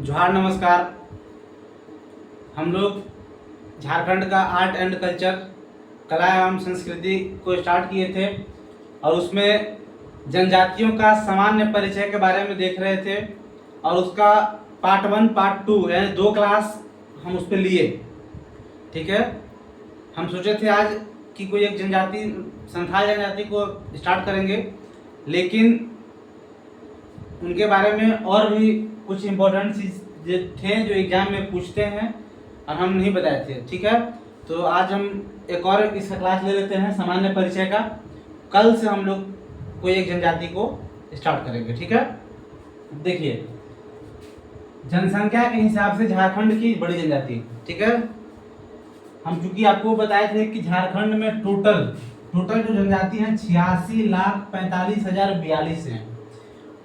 जोहार नमस्कार। हम लोग झारखंड का आर्ट एंड कल्चर, कला एवं संस्कृति को स्टार्ट किए थे और उसमें जनजातियों का सामान्य परिचय के बारे में देख रहे थे और उसका पार्ट 1 पार्ट 2 यानी 2 क्लास हम उस पर लिए। ठीक है, हम सोचे थे आज कि कोई एक जनजाति संथाल जनजाति को स्टार्ट करेंगे, लेकिन उनके बारे में और भी कुछ इम्पोर्टेंट चीज थे जो एग्जाम में पूछते हैं और हम नहीं बताए थे। ठीक है, तो आज हम एक और इसका क्लास ले लेते हैं सामान्य परिचय का। कल से हम लोग कोई एक जनजाति को स्टार्ट करेंगे। ठीक है, देखिए जनसंख्या के हिसाब से झारखंड की बड़ी जनजाति। ठीक है, हम चूंकि आपको बताए थे कि झारखंड में टोटल जो जनजाति हैं 86,45,042 हैं।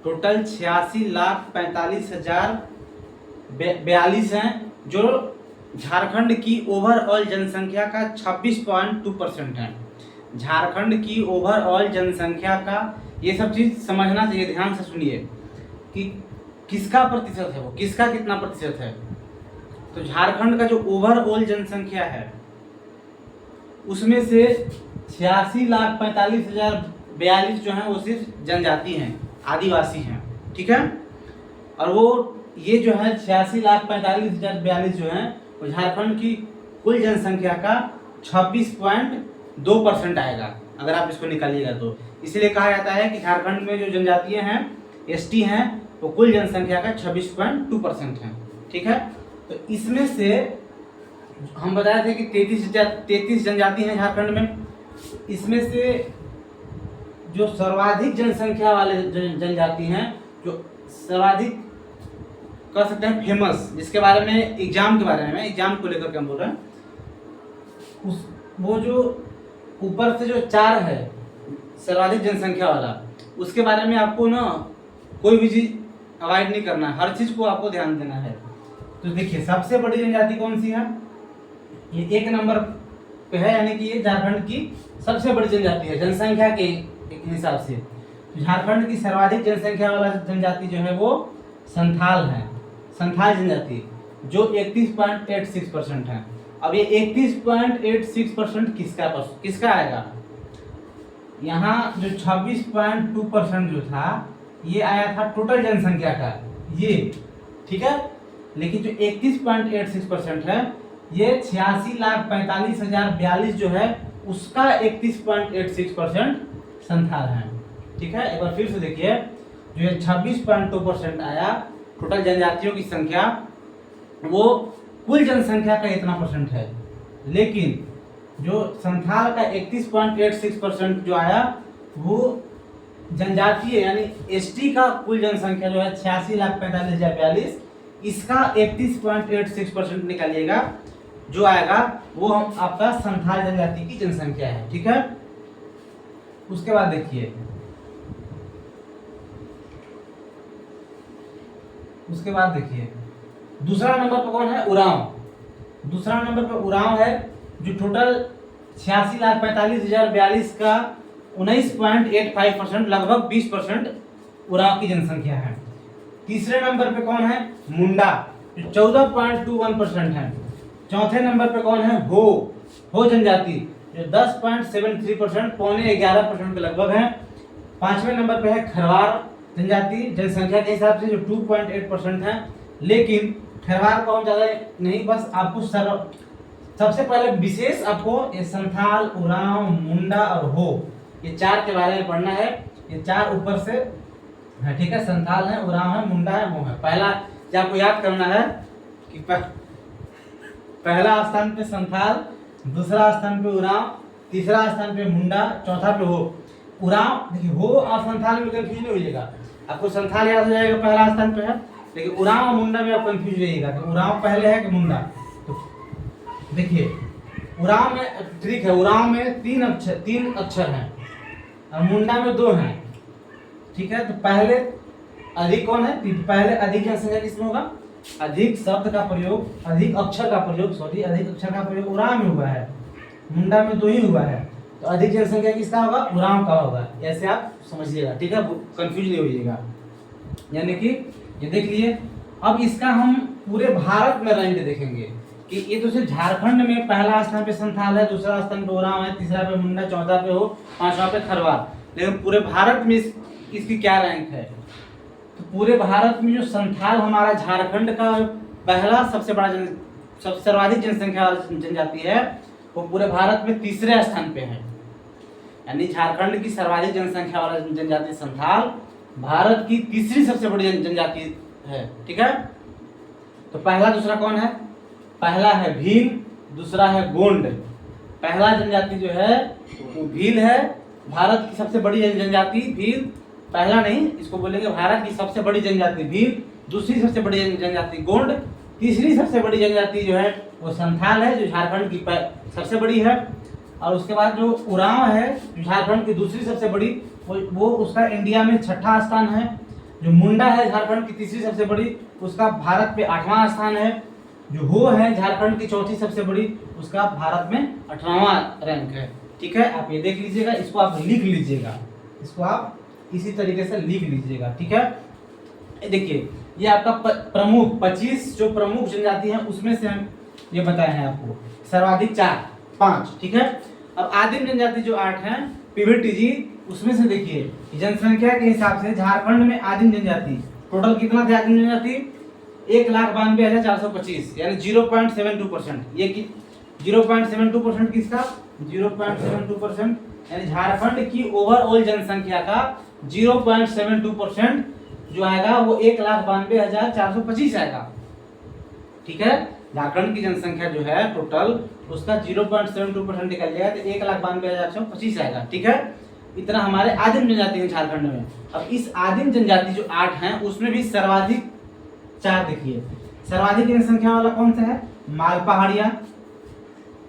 टोटल 86,45,042 हैं, जो झारखंड की ओवरऑल जनसंख्या का 26.2% है। झारखंड की ओवरऑल जनसंख्या का ये सब चीज समझना चाहिए, ध्यान से सुनिए कि किसका प्रतिशत है, वो किसका कितना प्रतिशत है। तो झारखंड का जो ओवरऑल जनसंख्या है उसमें से 86,45,042 जो है वो सिर्फ जनजाति हैं, आदिवासी हैं। ठीक है, और वो ये जो है 86,45,042 जो है वो झारखंड की कुल जनसंख्या का 26.2% आएगा अगर आप इसको निकालिएगा तो। इसलिए कहा जाता है कि झारखंड में जो जनजातियां हैं, एसटी हैं, वो कुल जनसंख्या का 26.2% है। ठीक है, तो इसमें से हम बताए थे कि 33 जनजाति हैं झारखंड में। इसमें से जो सर्वाधिक जनसंख्या वाले जनजाति हैं, जो सर्वाधिक कह सकते हैं फेमस, जिसके बारे में एग्जाम को लेकर के हम बोल रहे हैं, वो जो ऊपर से जो 4 है सर्वाधिक जनसंख्या वाला, उसके बारे में आपको ना कोई भी चीज अवॉइड नहीं करना है, हर चीज को आपको ध्यान देना है। तो देखिए सबसे बड़ी जनजाति कौन सी है, ये 1 नंबर पे है, यानी कि ये झारखंड की सबसे बड़ी जनजाति है जनसंख्या के हिसाब से। झारखंड की सर्वाधिक जनसंख्या वाला जनजाति जो है वो संथाल है, संथाल जनजाति, जो 31.86% है। अब ये 31.86% किसका आएगा, यहाँ जो 26.2% जो था ये आया था टोटल जनसंख्या का ये। ठीक है, लेकिन जो 31.86% है ये 86,45,042 जो है उसका 31.86% संथाल है। ठीक है, एक बार फिर से देखिए, जो ये 26.2% आया टोटल जनजातियों की संख्या, वो कुल जनसंख्या का इतना परसेंट है। लेकिन जो संथाल का 31.86% जो आया वो जनजातीय यानी एसटी का कुल जनसंख्या जो है 86,45,042, इसका 31.86% निकालिएगा, जो आएगा वो हम आपका संथाल जनजाति की जनसंख्या है। ठीक है, उसके बाद देखिए, दूसरा नंबर पर कौन है, उरांव। दूसरा नंबर पर उरांव है, जो टोटल 86,45,042 का 19.85%, लगभग 20% उरांव की जनसंख्या है। तीसरे नंबर पे कौन है, मुंडा, जो 14.21% है। चौथे नंबर पे कौन है, हो जनजाति, जो 10.73%, पौने 11% के लगभग है। 5वें नंबर पे है खरवार जनजाति, जनसंख्या के हिसाब से जो 2.8% है। लेकिन खरवार को हम ज़्यादा नहीं, बस आपको सबसे पहले विशेष आपको ये संथाल, उरांव, मुंडा और हो, ये 4 के बारे में पढ़ना है। ये 4 ऊपर से है। ठीक है, संथाल है, उरांव है, मुंडा है, हो है। पहला जो आपको याद करना है कि पहला स्थान पे संथाल, दूसरा स्थान पे उरांव, तीसरा स्थान पे मुंडा, चौथा पे हो। उरांव देखिए, हो और संथाल में कंफ्यूज नहीं होइएगा, आपको संथाल याद हो जाएगा पहला स्थान पे है, लेकिन उरांव और मुंडा में आप कंफ्यूज रहिएगा कि उरांव पहले है कि मुंडा। तो देखिए उरांव में ट्रिक है, उरांव में 3 अक्षर हैं और मुंडा में 2 हैं। ठीक है, तो पहले अधिक कौन है, पहले अधिक जनसंख्या किसमें होगा, अधिक अक्षर का प्रयोग उरांव में हुआ है, मुंडा में 2 ही हुआ है। तो अधिक जनसंख्या किसका होगा, उरांव का होगा, ऐसे आप समझिएगा। ठीक है, कंफ्यूज नहीं होइएगा। यानी कि ये देख लिए अब इसका हम पूरे भारत में रैंक देखेंगे कि ये तो सिर्फ झारखंड में पहला स्थान पे संथाल है, दूसरा स्थान पे उरांव है, तीसरा पे मुंडा, चौथा पे हो, पांचवा पे खरवार। लेकिन पूरे भारत में इसकी क्या रैंक है? तो पूरे भारत में जो संथाल हमारा झारखंड का पहला सबसे बड़ा सबसे सर्वाधिक जनसंख्या वाला जनजाति है, वो पूरे भारत में तीसरे स्थान पे है। यानी झारखंड की सर्वाधिक जनसंख्या वाला जनजाति संथाल भारत की तीसरी सबसे बड़ी जनजाति है। ठीक है, तो पहला दूसरा कौन है? पहला है भील, दूसरा है गोंड। पहला जनजाति जो है वो भील है, भारत की सबसे बड़ी जनजाति भील। पहला नहीं, इसको बोलेंगे भारत की सबसे बड़ी जनजाति भील, दूसरी सबसे बड़ी जनजाति गोंड, तीसरी सबसे बड़ी जनजाति जो है वो संथाल है, जो झारखंड की सबसे बड़ी है। और उसके बाद जो उरांव है, झारखंड की दूसरी सबसे बड़ी, वो उसका इंडिया में 6ठा स्थान है। जो मुंडा है झारखंड की तीसरी सबसे बड़ी, उसका भारत पे 8वां स्थान है। जो हो है झारखंड की चौथी सबसे बड़ी, उसका भारत में 18वां रैंक है। ठीक है, आप ये देख लीजिएगा, इसको आप लिख लीजिएगा, इसको आप इसी तरीके से लिख लीजिएगा। ठीक है, देखिए ये आपका प्रमुख 25 जो प्रमुख जनजाति है उसमें से हम ये बताए हैं आपको, सर्वाधिक 5। ठीक है, अब आदिम जनजाति जो 8 है पीवीटी जी, उसमें से देखिए जनसंख्या के हिसाब से झारखंड में आदिम जनजाति टोटल कितना थे? आदिम जनजाति 1,92,425 यानी 0.72%। ये कि 0.72% किसका? 0.72% यानी झारखंड की ओवरऑल जनसंख्या का 0.72% जो आएगा वो 1,92,425 आएगा। ठीक है, झारखंड की जनसंख्या जो है टोटल उसका 0.72% निकल जाएगा तो 1,92,425 आएगा। ठीक है, इतना हमारे आदिम जनजाति है झारखंड में। अब इस आदिम जनजाति जो 8 हैं उसमें भी सर्वाधिक 4 देखिए, सर्वाधिक जनसंख्या वाला कौन सा है? माल पहाड़िया,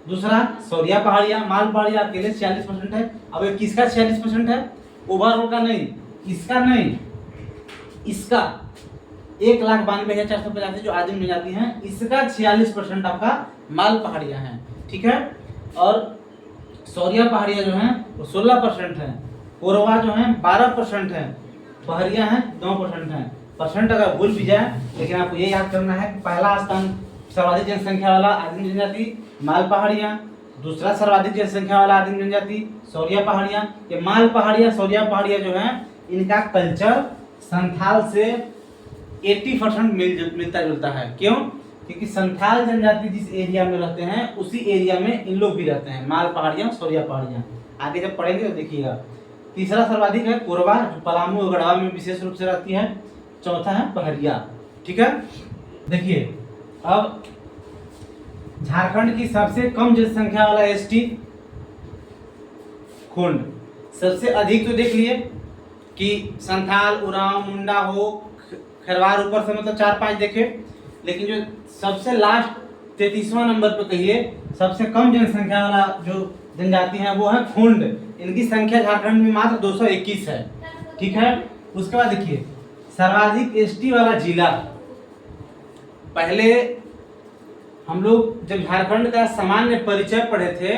दूसरा सौरिया पहाड़िया। माल पहाड़िया अकेले 46% है। अब ये किसका 46% है? ओवरऑल का नहीं, इसका नहीं, इसका 1,92,485 जो आदिम जनजाति है इसका 46% आपका माल पहाड़िया है। ठीक है, और सौरिया पहाड़िया जो है वो 16% है, कोरवा जो है 12% है, पहरिया है 9% है। परसेंट अगर भूल भी जाए, लेकिन आपको ये याद करना है कि पहला स्थान सर्वाधिक जनसंख्या वाला आदिम जनजाति माल पहाड़िया, दूसरा सर्वाधिक जनसंख्या वाला आदिम जनजाति सौरिया पहाड़िया। ये माल पहाड़िया सौरिया पहाड़िया जो है इनका कल्चर संथाल से 80% मिलता जुलता है। क्यों? क्योंकि संथाल जनजाति जिस एरिया में रहते हैं उसी एरिया में इन लोग भी रहते हैं, माल पहाड़िया सौरिया पहाड़िया। आगे जब पढ़ेंगे तो देखिएगा। तीसरा सर्वाधिक है कोरबा, जो पलामू और गढ़वा में विशेष रूप से रहती है। चौथा है पहरिया। ठीक है, देखिए अब झारखंड की सबसे कम जनसंख्या वाला एसटी खोंड, सबसे अधिक तो देख लिए कि संथाल, उरांव, मुंडा हो, खरवार ऊपर से मतलब 4-5 देखे, लेकिन जो सबसे लास्ट 33वां नंबर पे कहिए सबसे कम जनसंख्या वाला जो जनजाति है वो है खोंड। इनकी संख्या झारखंड में मात्र 221 है। ठीक है, उसके बाद देखिए सर्वाधिक एसटी वाला जिला। पहले हम लोग जब झारखंड का सामान्य परिचय पढ़े थे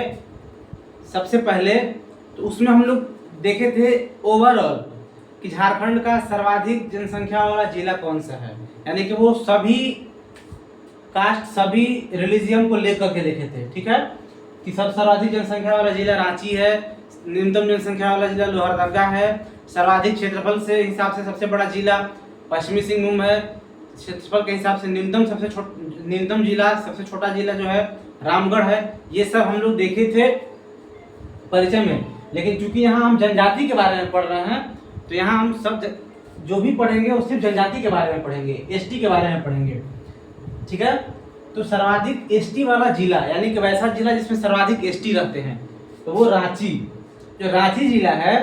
सबसे पहले, तो उसमें हम लोग देखे थे ओवरऑल कि झारखंड का सर्वाधिक जनसंख्या वाला जिला कौन सा है, यानी कि वो सभी कास्ट सभी रिलीजियन को लेकर के देखे थे। ठीक है, कि सब सर्वाधिक जनसंख्या वाला जिला रांची है, न्यूनतम जनसंख्या वाला जिला लोहरदगा है, सर्वाधिक क्षेत्रफल से हिसाब से सबसे बड़ा जिला पश्चिमी सिंहभूम है, क्षेत्रफल के हिसाब से न्यूनतम जिला सबसे छोटा जिला जो है रामगढ़ है। ये सब हम लोग देखे थे परिचय में। लेकिन चूंकि यहाँ हम जनजाति के बारे में पढ़ रहे हैं तो यहाँ हम सब जो भी पढ़ेंगे वो सिर्फ जनजाति के बारे में पढ़ेंगे, एसटी के बारे में पढ़ेंगे। ठीक है, तो सर्वाधिक एसटी वाला जिला यानी कि वैसा जिला जिसमें सर्वाधिक एसटी रहते हैं तो वो रांची। जो रांची जिला है,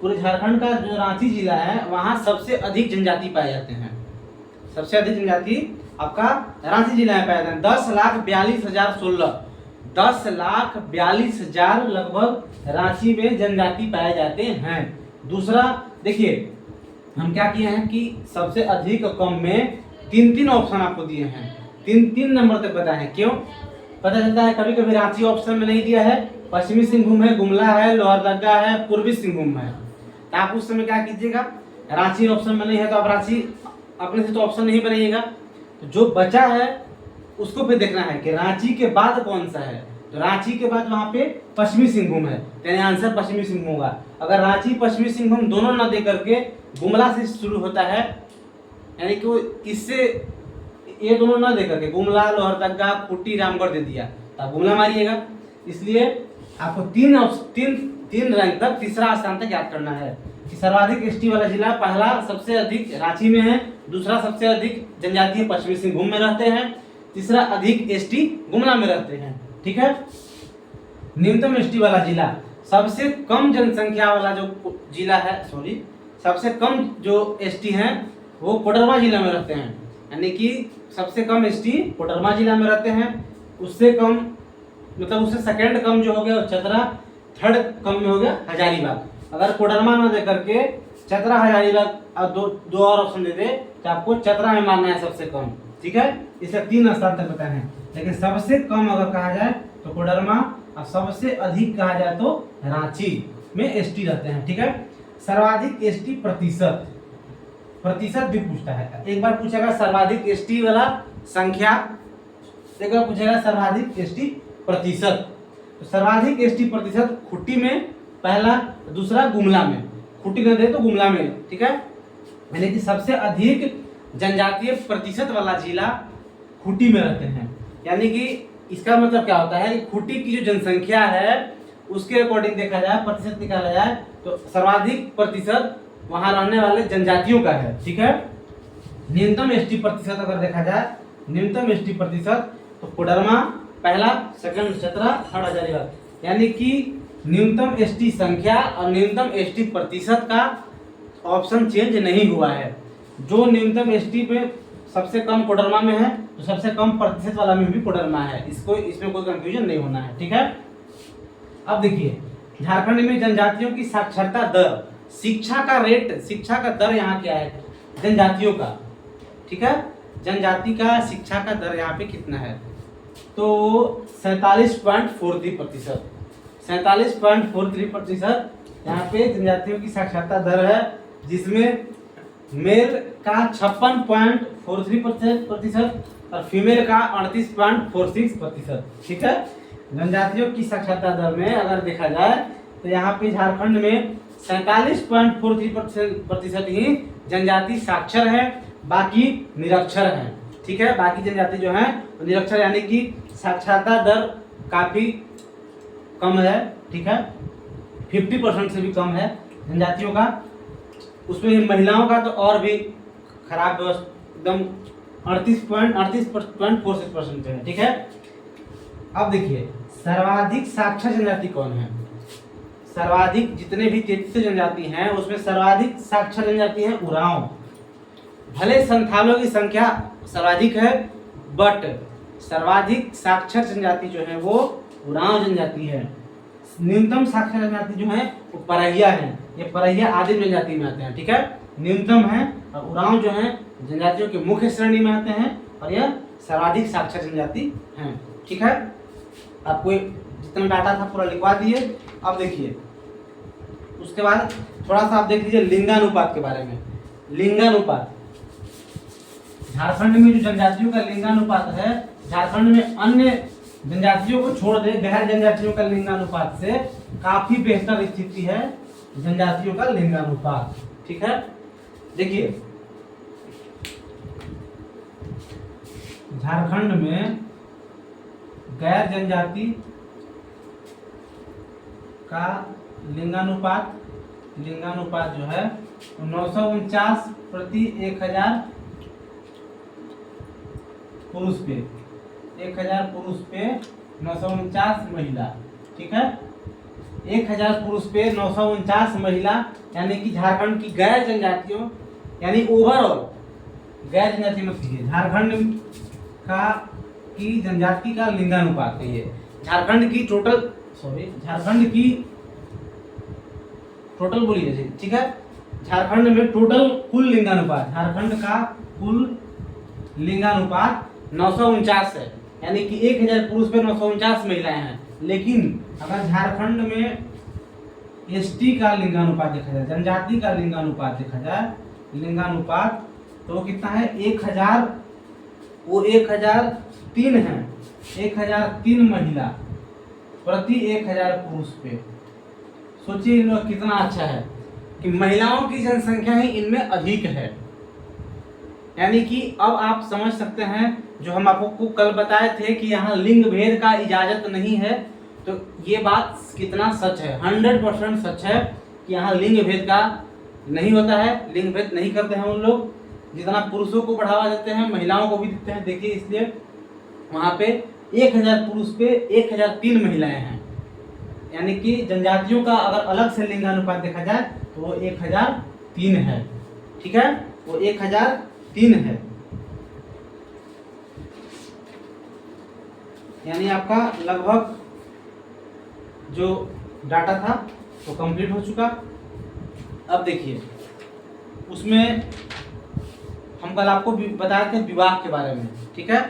पूरे झारखंड का जो रांची जिला है वहाँ सबसे अधिक जनजाति पाए जाते हैं। सबसे अधिक जनजाति आपका रांची जिला में पाए जाते हैं। 10,42,016 10,42,000 लगभग रांची में जनजाति पाए जाते हैं। दूसरा देखिए हम क्या किए हैं कि सबसे अधिक और कम में 3-3 ऑप्शन आपको दिए हैं, 3-3 नंबर तक बताए हैं। क्यों पता चलता है? कभी कभी रांची ऑप्शन में नहीं दिया है, पश्चिमी सिंहभूम है, गुमला है, लोहरदगा है, पूर्वी सिंहभूम है, तो आप उस समय क्या कीजिएगा, रांची ऑप्शन में नहीं है तो आप रांची अपने से तो ऑप्शन नहीं बनाइएगा, तो जो बचा है उसको फिर देखना है कि रांची के बाद कौन सा है। तो रांची के बाद वहां पे पश्चिमी सिंहभूम है, यानी आंसर पश्चिमी सिंहभूम होगा। अगर रांची पश्चिमी सिंहभूम दोनों ना दे करके गुमला से शुरू होता है, यानी कि वो इससे ये दोनों ना दे करके गुमला, लोहरदगा, खूंटी, रामगढ़ दे दिया तो आप गुमला मारिएगा। इसलिए आपको तीन रैंक तक, तीसरा स्थान तक याद करना है कि सर्वाधिक एसटी वाला जिला पहला सबसे अधिक रांची में है, दूसरा सबसे अधिक जनजातीय पश्चिमी सिंहभूम में रहते हैं, तीसरा अधिक एसटी गुमला में रहते हैं। ठीक है। न्यूनतम एसटी वाला जिला, सबसे कम जनसंख्या वाला जो जिला है, सबसे कम जो एसटी हैं वो कोडरमा जिला में रहते हैं, यानी कि सबसे कम एसटी कोडरमा जिला में रहते हैं। उससे कम मतलब उससे सेकंड कम जो हो गया वो चतरा, थर्ड कम में हो गया हजारीबाग। अगर कोडरमा ना दे करके चतरा, हजारीबाग और दो और ऑप्शन दे दे तो आपको चतरा में मानना है सबसे कम। ठीक है, इसे 3 स्थान तक बताए हैं, लेकिन सबसे कम अगर कहा जाए तो कोडरमा और सबसे अधिक कहा जाए तो रांची में एसटी रहते हैं। ठीक है। सर्वाधिक एसटी प्रतिशत भी पूछता है, एक बार पूछेगा सर्वाधिक एसटी वाला संख्या, एक बार पूछेगा सर्वाधिक एसटी प्रतिशत। तो सर्वाधिक एसटी प्रतिशत खूंटी में पहला, दूसरा गुमला में, खूंटी न दे तो गुमला में। ठीक है, यानी कि सबसे अधिक जनजातीय प्रतिशत वाला जिला खूंटी में रहते हैं। यानी कि इसका मतलब क्या होता है, खूंटी की जो जनसंख्या है उसके अकॉर्डिंग देखा जाए, प्रतिशत निकाला जाए तो सर्वाधिक प्रतिशत वहां रहने वाले जनजातियों का है। ठीक है। न्यूनतम एसटी प्रतिशत अगर देखा जाए, न्यूनतम एसटी प्रतिशत तो कोडरमा पहला, सेकंड चतरा, थर्ड हजारीबाग, यानी कि न्यूनतम एसटी संख्या और न्यूनतम एसटी प्रतिशत का ऑप्शन चेंज नहीं हुआ है। जो न्यूनतम एसटी पे सबसे कम कोडरमा में है तो सबसे कम प्रतिशत वाला में भी कोडरमा है, इसमें कोई कंफ्यूजन नहीं होना है। ठीक है। अब देखिए झारखंड में जनजातियों की साक्षरता दर, शिक्षा का दर यहाँ क्या है जनजातियों का। ठीक है, जनजाति का शिक्षा का दर यहाँ पे कितना है तो 47.43%, 47.43% यहाँ पे जनजातियों की साक्षरता दर है, जिसमें मेल का 56.43% और फीमेल का 38.46%। ठीक है। जनजातियों की साक्षरता दर में अगर देखा जाए तो यहाँ पे झारखंड में 47.43% ही जनजाति साक्षर है, बाकी निरक्षर है। ठीक है, बाकी जनजाति जो है निरक्षर, यानी कि साक्षरता दर काफी कम है। ठीक है, 50% से भी कम है जनजातियों का। उसमें महिलाओं का तो और भी खराब व्यवस्था, एकदम 38.46% है। ठीक है। अब देखिए सर्वाधिक साक्षर जनजाति कौन है। सर्वाधिक जितने भी 33 जनजाति हैं उसमें सर्वाधिक साक्षर जनजाति है उरांव। भले संथालों की संख्या सर्वाधिक है, बट सर्वाधिक साक्षर जनजाति जो है वो उरांव जनजाति है। न्यूनतम साक्षर जनजाति जो है वो परहिया है, ये परहिया आदिम जनजाति में आते हैं। ठीक है, न्यूनतम है, और उरांव जो है जनजातियों के मुख्य श्रेणी में आते हैं और यह सर्वाधिक साक्षर जनजाति हैं। ठीक है, आपको जितना डाटा था पूरा लिखवा दिए। अब देखिए उसके बाद थोड़ा सा आप देख लीजिए लिंगानुपात के बारे में। लिंगानुपात झारखंड में जो जनजातियों का लिंगानुपात है, झारखंड में अन्य जनजातियों को छोड़ दे गैर जनजातियों का लिंगानुपात से काफी बेहतर स्थिति है जनजातियों का लिंगानुपात। ठीक है, देखिए झारखंड में गैर जनजाति का लिंगानुपात जो है 949 प्रति 1000 पुरुष पे, 1000 पुरुष पे 949 महिला। ठीक है, 1000 पुरुष पे 949 महिला, यानी कि झारखंड की गैर जनजातियों, यानी ओवरऑल गैर जनजाति मत कीजिए, झारखंड का की जनजाति का लिंगानुपात है ये। झारखंड की टोटल बोलिए। ठीक है, झारखंड में टोटल कुल लिंगानुपात, झारखंड का कुल लिंगानुपात 949 है, यानी कि 1000 पुरुष पे 949 महिलाएं हैं। लेकिन अगर झारखंड में एसटी का लिंगानुपात देखा जाए, जनजाति का लिंगानुपात देखा जाए, लिंगानुपात तो वो कितना है 1000, वो 1003 है, 1003 महिला प्रति 1000 पुरुष पे। सोचिए इन लोग कितना अच्छा है कि महिलाओं की जनसंख्या ही इनमें अधिक है। यानी कि अब आप समझ सकते हैं जो हम आपको कल बताए थे कि यहाँ लिंग भेद का इजाजत नहीं है, तो ये बात कितना सच है, 100% सच है कि यहाँ लिंग भेद का नहीं होता है, लिंग भेद नहीं करते हैं उन लोग। जितना पुरुषों को बढ़ावा देते हैं महिलाओं को भी देते हैं। देखिए इसलिए वहाँ पे 1000 पुरुष पे 1003 महिलाएं हैं। यानी कि जनजातियों का अगर अलग से लिंगानुपात देखा जाए तो वो 1003 है। ठीक है, वो 1003 है। यानी आपका लगभग जो डाटा था वो कंप्लीट हो चुका। अब देखिए उसमें हम कल आपको बताए थे विवाह के बारे में। ठीक है,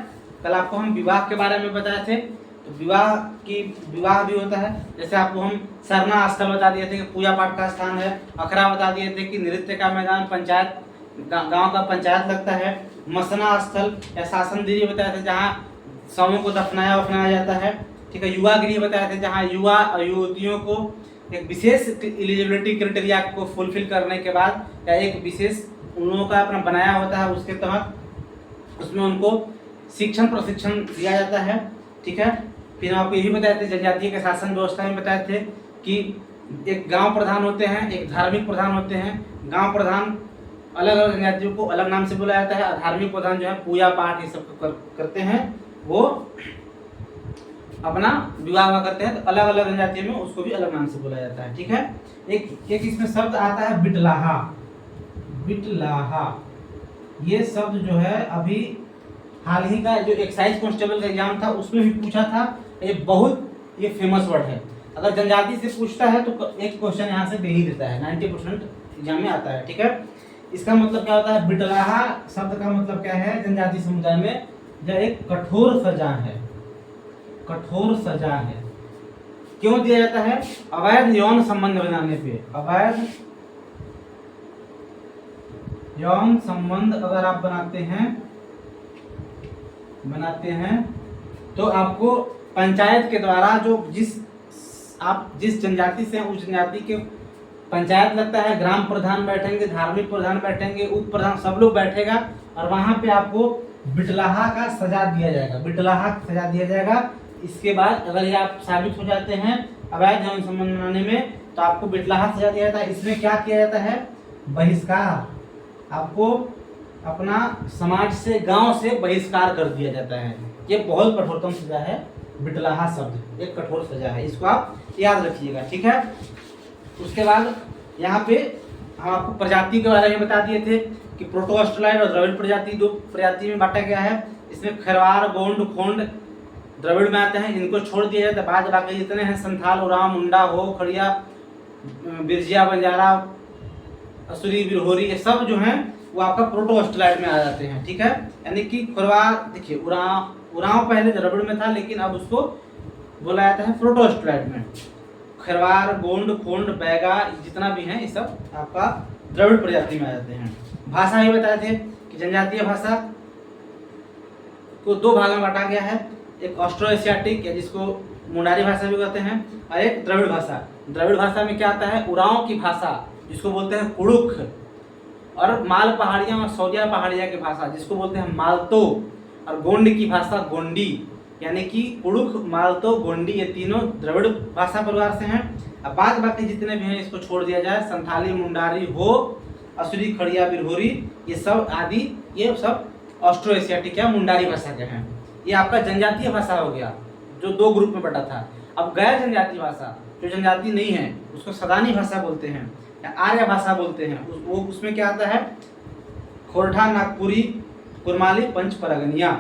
कल आपको हम विवाह के बारे में बताए थे। तो विवाह भी होता है। जैसे आपको हम सरना स्थल बता दिए थे कि पूजा पाठ का स्थान है, अखड़ा बता दिए थे कि नृत्य का मैदान, पंचायत गांव का पंचायत लगता है, मसना स्थल या शासन दीरी बताए थे जहाँ शवों को दफनाया जाता है। ठीक है, युवा गृह बताए थे जहाँ युवा और युवतियों को एक विशेष एलिजिबिलिटी क्राइटेरिया को फुलफिल करने के बाद या एक विशेष उन लोगों का अपना बनाया होता है, उसके तहत उसमें उनको शिक्षण प्रशिक्षण दिया जाता है। ठीक है, फिर आपको यही बताए थे जनजातीय के शासन व्यवस्था में बताए थे कि एक गांव प्रधान होते हैं, एक धार्मिक प्रधान होते हैं। गांव प्रधान अलग अलग जनजातियों को अलग नाम से बुलाया जाता है। धार्मिक प्रधान जो है पूजा पाठ ये सब करते हैं, वो अपना विवाह करते हैं, तो अलग अलग जनजातियों में उसको भी अलग नाम से बुलाया जाता है। ठीक है, एक इसमें शब्द आता है बिटलाहा। बिटलाहा ये शब्द जो है अभी हाल ही का जो एक्साइज कांस्टेबल का एग्जाम था उसमें भी पूछा था। ये बहुत फेमस वर्ड है। अगर जनजाति से पूछता है तो एक क्वेश्चन यहाँ से दे ही देता है, 90% एग्जाम में आता है। ठीक है, इसका मतलब क्या होता है? बिटलाहा शब्द का मतलब क्या है जनजाति समुदाय में? यह एक कठोर सजा है। कठोर सजा है। क्यों दिया जाता है? अवैध यौन संबंध बनाने पे। अवैध यौन संबंध अगर आप बनाते हैं तो आपको पंचायत के द्वारा जो जिस जनजाति से उस जनजाति के पंचायत लगता है, ग्राम प्रधान बैठेंगे, धार्मिक प्रधान बैठेंगे, उप प्रधान, सब लोग बैठेगा और वहां पे आपको बिटलाहा का सजा दिया जाएगा। बिटलाहा का सजा दिया जाएगा। इसके बाद अगर ये आप साबित हो जाते हैं अवैध यौन संबंध बनाने में तो आपको बिटलाहा सजा दिया जाता है। इसमें क्या किया जाता है? बहिष्कार। आपको अपना समाज से, गांव से बहिष्कार कर दिया जाता है। ये बहुत कठोरतम सजा है। बिटलाहा शब्द एक कठोर सजा है, इसको आप याद रखिएगा। ठीक है, उसके बाद यहाँ पे हम आपको प्रजाति के बारे में बता दिए थे कि प्रोटो ऑस्ट्रेलाइड और द्रविड़ प्रजाति दो प्रजाति में बांटा गया है। इसमें खरवार, गोंड, खोंड द्रविड़ में आते हैं, इनको छोड़ दिया जाता है। बाद बाकी जितने हैं संथाल, उरांव, मुंडा, हो, खड़िया, बिरजिया, बंजारा, असुरी, बिरहोरी, ये सब जो हैं वो आपका प्रोटो ऑस्ट्रेलाइड में आ जाते हैं। ठीक है, यानी कि खरवार, देखिए उरांव पहले द्रविड़ में था लेकिन अब उसको बोला जाता है प्रोटो ऑस्ट्रेलाइड में। खरवार, गोंड, खोंड, बैगा जितना भी है ये सब आपका द्रविड़ प्रजाति में आ जाते हैं। भाषा ही बताए थे कि जनजातीय भाषा को दो भागों में बांटा गया है। एक ऑस्ट्रो एशियाटिक या जिसको मुंडारी भाषा भी कहते हैं, और एक द्रविड़ भाषा। द्रविड़ भाषा में क्या आता है? उरांव की भाषा जिसको बोलते हैं कुड़ुख, और माल पहाड़ियाँ और सौदिया पहाड़िया की भाषा जिसको बोलते हैं मालतो, और गोंड की भाषा गोंडी। यानी कि कुड़ुख, मालतो, गोंडी ये तीनों द्रविड़ भाषा परिवार से हैं। अब बाद बाकी जितने भी हैं इसको छोड़ दिया जाए, संथाली, मुंडारी, हो, असुरी, खड़िया, बिरहोरी, ये सब आदि ये सब ऑस्ट्रो एशियाटिक या मुंडारी भाषा के हैं। ये आपका जनजातीय भाषा हो गया जो दो ग्रुप में बटा था। अब गैर जनजातीय भाषा जो जनजाति नहीं है उसको सदानी भाषा बोलते हैं या आर्य भाषा बोलते हैं। वो उसमें क्या आता है? खोरठा, नागपुरी, कुरमाली, पंच परगनिया।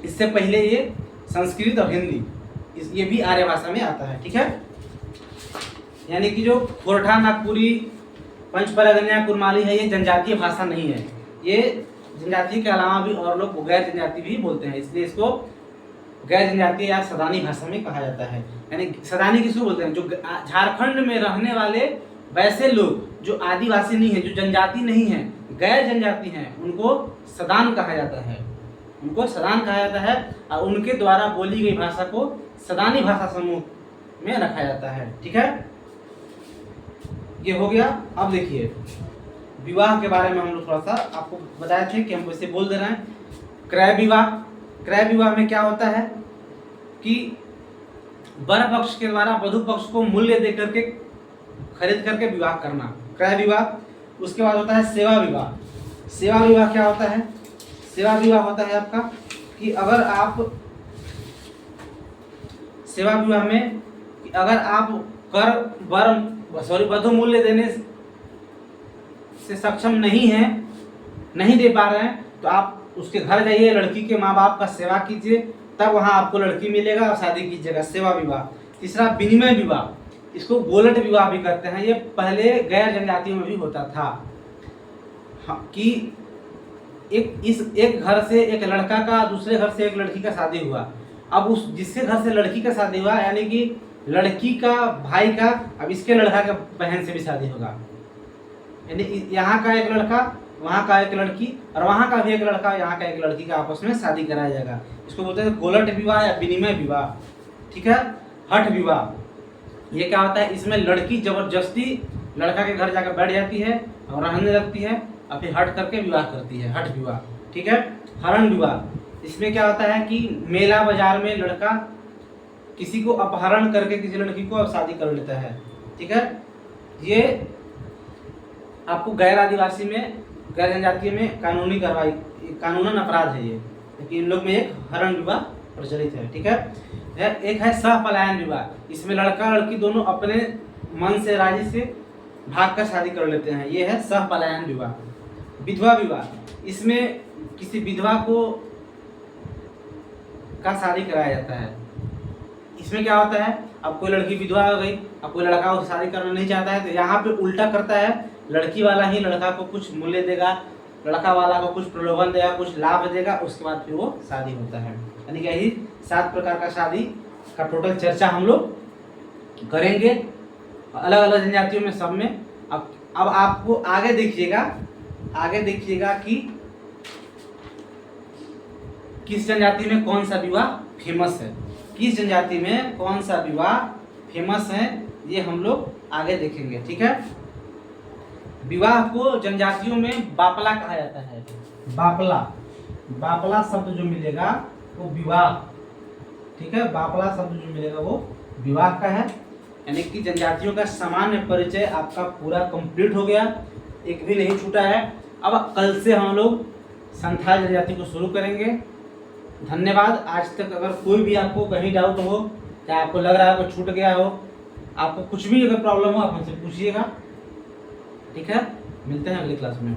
इससे पहले ये संस्कृत और हिंदी ये भी आर्य भाषा में आता है। ठीक है, यानी कि जो खोरठा, नागपुरी, पंच परगनिया, कुरमाली है ये जनजातीय भाषा नहीं है। ये जनजाति के अलावा भी और लोग गैर जनजाति भी बोलते हैं, इसलिए इसको गैर जनजातीय या सदानी भाषा में कहा जाता है। यानी सदानी किसको बोलते हैं? जो झारखंड में रहने वाले वैसे लोग जो आदिवासी नहीं है, जो जनजाति नहीं है, गैर जनजाति हैं उनको सदान कहा जाता है, उनको सदान कहा जाता है और उनके द्वारा बोली गई भाषा को सदानी भाषा समूह में रखा जाता है। ठीक है, ये हो गया। अब देखिए विवाह के बारे में हम लोग थोड़ा सा आपको बताए थे कि हम इसे बोल दे रहे हैं क्रय विवाह। क्रय विवाह में क्या होता है कि वर पक्ष के द्वारा वधु पक्ष को मूल्य दे करके खरीद करके विवाह करना, क्रय विवाह। उसके बाद होता है सेवा विवाह। सेवा विवाह क्या होता है? सेवा विवाह होता है आपका कि अगर आप सेवा विवाह में अगर आप वधु मूल्य देने से सक्षम नहीं है, नहीं दे पा रहे हैं, तो आप उसके घर जाइए, लड़की के माँ बाप का सेवा कीजिए, तब वहाँ आपको लड़की मिलेगा और शादी कीजिएगा। सेवा विवाह। तीसरा विनिमय विवाह, इसको गोलट विवाह भी कहते हैं। ये पहले गैर जनजातियों में भी होता था। हाँ, कि एक घर से एक लड़का का दूसरे घर से एक लड़की का शादी हुआ। अब उस जिसके घर से लड़की का शादी हुआ यानी कि लड़की का भाई का अब इसके लड़का के बहन से भी शादी होगा, यानी यहाँ का एक लड़का वहाँ का एक लड़की और वहाँ का भी एक लड़का यहाँ का एक लड़की का आपस में शादी कराया जाएगा। इसको बोलते हैं गोलट विवाह या विनिमय विवाह। ठीक है। हठ विवाह, ये क्या होता है? इसमें लड़की जबरदस्ती लड़का के घर जाकर बैठ जाती है और रहने लगती है और फिर हट करके विवाह करती है, हठ विवाह। ठीक है। हरण विवाह, इसमें क्या होता है कि मेला बाजार में लड़का किसी को अपहरण करके किसी लड़की को अब शादी कर लेता है। ठीक है। ये आपको गैर आदिवासी में, गैर जनजातीय में कानूनी कार्रवाई, कानूनन अपराध है ये, क्योंकि इन लोग में एक हरण विवाह प्रचलित है। ठीक है। एक है सह पलायन विवाह, इसमें लड़का लड़की दोनों अपने मन से राजी से भाग कर शादी कर लेते हैं, ये है सह पलायन विवाह। विधवा विवाह, इसमें किसी विधवा को का शादी कराया जाता है। इसमें क्या होता है? अब कोई लड़की विधवा हो गई, अब कोई लड़का उससे शादी करना नहीं चाहता है, तो यहाँ पे उल्टा करता है, लड़की वाला ही लड़का को कुछ मूल्य देगा, लड़का वाला को कुछ प्रलोभन देगा, कुछ लाभ देगा, उसके बाद फिर वो शादी होता है। यानी कि यही 7 प्रकार का शादी का टोटल चर्चा हम लोग करेंगे अलग अलग जनजातियों में, सब में। अब आपको आगे देखिएगा कि किस जनजाति में कौन सा विवाह फेमस है, किस जनजाति में कौन सा विवाह फेमस है, ये हम लोग आगे देखेंगे। ठीक है। विवाह को जनजातियों में बापला कहा जाता है। बापला शब्द जो मिलेगा वो विवाह, ठीक है, बापला शब्द जो मिलेगा वो विवाह का है। यानी कि जनजातियों का सामान्य परिचय आपका पूरा कंप्लीट हो गया, एक भी नहीं छूटा है। अब कल से हम लोग संथाल जनजाति को शुरू करेंगे। धन्यवाद। आज तक अगर कोई भी आपको कहीं डाउट हो, या आपको लग रहा है कि छूट गया हो, आपको कुछ भी अगर प्रॉब्लम हो आप हमसे पूछिएगा। ठीक है। मिलते हैं अगली क्लास में।